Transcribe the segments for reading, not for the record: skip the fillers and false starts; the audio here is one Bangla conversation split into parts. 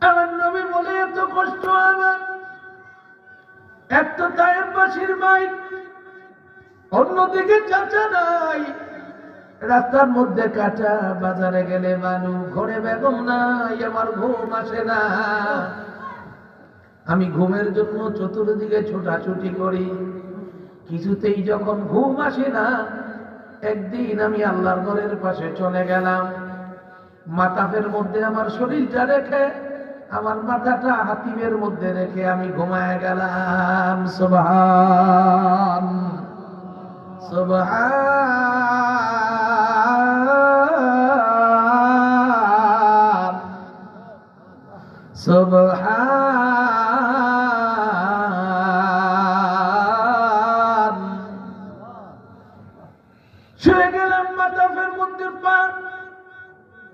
আমার নবী বলে এত কষ্ট আমার, এক তো তায়েফবাসীর ভাই, অন্যদিকে চাচা নাই, রাস্তার মধ্যে কাটা, বাজারে গেলে মানু, ঘরে বেগম নাই, আমার ঘুম আসে না। আমি ঘুমের জন্য চতুর্দিকে ছোটাছুটি করি, কিছুতেই যখন ঘুম আসে না, একদিন আমি আল্লাহর ঘরের পাশে চলে গেলাম, মাথাফের মধ্যে আমার শরীরটা রেখে, আমার মাথাটা হাতিমের মধ্যে রেখে আমি ঘুমায় গেলাম। সুবহান সুবহান সুবহান। শুয়ে গেলাম, মাথাফের মধ্যে পা,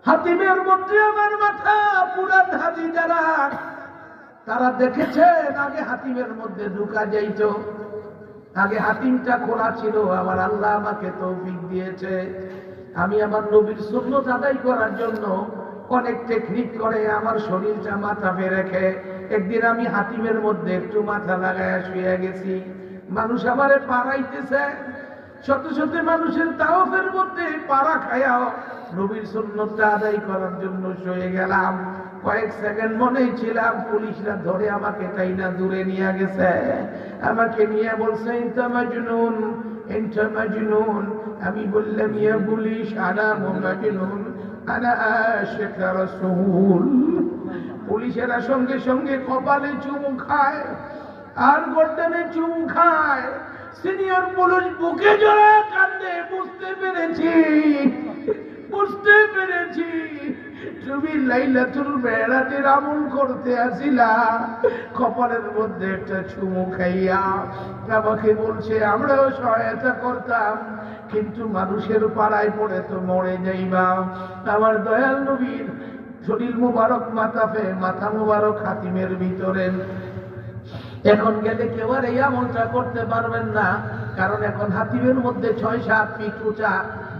হাতিমের মধ্যে আমার মাথা। পুরান হাজি যারা, তারা দেখেছেন আগে হাতিমের মধ্যে ঢুকা যাইত, আগে হাতিমটা খোলা ছিল। আমার আল্লাহ আমাকে তৌফিক দিয়েছে, আমি আমার নবীর সুন্নাত আদায় করার জন্য অনেক টেকনিক করে আমার শরীরটা মাথায় রেখে একদিন আমি হাতিমের মধ্যে একটু মাথা লাগায় শুয়ে গেছি। মানুষ আমারে পাড়াইতেছে, শত শত মানুষের তাওফের মধ্যে পাড়া খায়াও নবীর সুন্নাতটা আদায় করার জন্য শুয়ে গেলাম। কয়েক সেকেন্ড মনেই ছিলাম, পুলিশরা ধরে আমাকে টাইনা দূরে নিয়ে গেছে, আমাকে নিয়ে বলছে ইনতা মাজনুন, ইনতা মাজনুন। আমি বললাম ইয়া পুলিশ, আনা মাজনুন, আনা আশিক রাসূল। পুলিশেরা সঙ্গে সঙ্গে কপালে চুমু খায় আর গর্দানে চুমু খায়। সিনিয়র পুলিশ বুকে জড়া কাঁদে, বুঝতে পেরেছি তুমি লাইলাতুল মেরাজের আমল করতে আসিলা, কপালের মধ্যে একটা চুমু খাইয়া আমাকে বলছে আমরাও সহায়তা করতাম, কিন্তু মানুষের পাড়ায় পড়ে তো মরে যাইবা। আমার দয়াল নবীর শরীর মুবারক মাথাফে, মাথা মুবারক হাতিমের ভিতরে। এখন গেলে কেউ আর এই আমলটা করতে পারবেন না, কারণ এখন হাতিমের মধ্যে 6-7 ফিট উঁচা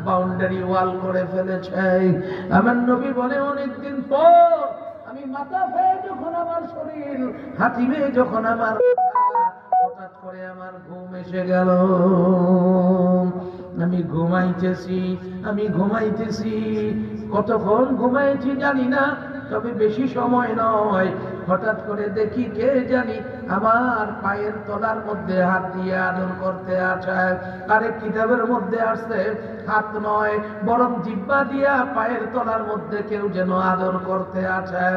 বাউন্ডারি ওয়াল করে ফেলেছে। আমার নবী বলে অনেকদিন পর আমি মাথা হয়ে যখন আমার শরীর, হাতিমে যখন আমার, হঠাৎ করে আমার ঘুম এসে গেল। আমি ঘুমাইতেছি, কতক্ষণ ঘুমাইছি জানি না, তবে বেশি সময় নয়। হঠাৎ করে দেখি কে জানি আমার পায়ের তলার মধ্যে হাত দিয়ে আদর করতে আছে। আরেক কিতাবের মধ্যে আসছে হাত নয়, বরং জিহ্বা দিয়া পায়ের তলার মধ্যে কেউ যেন আদর করতে আছে।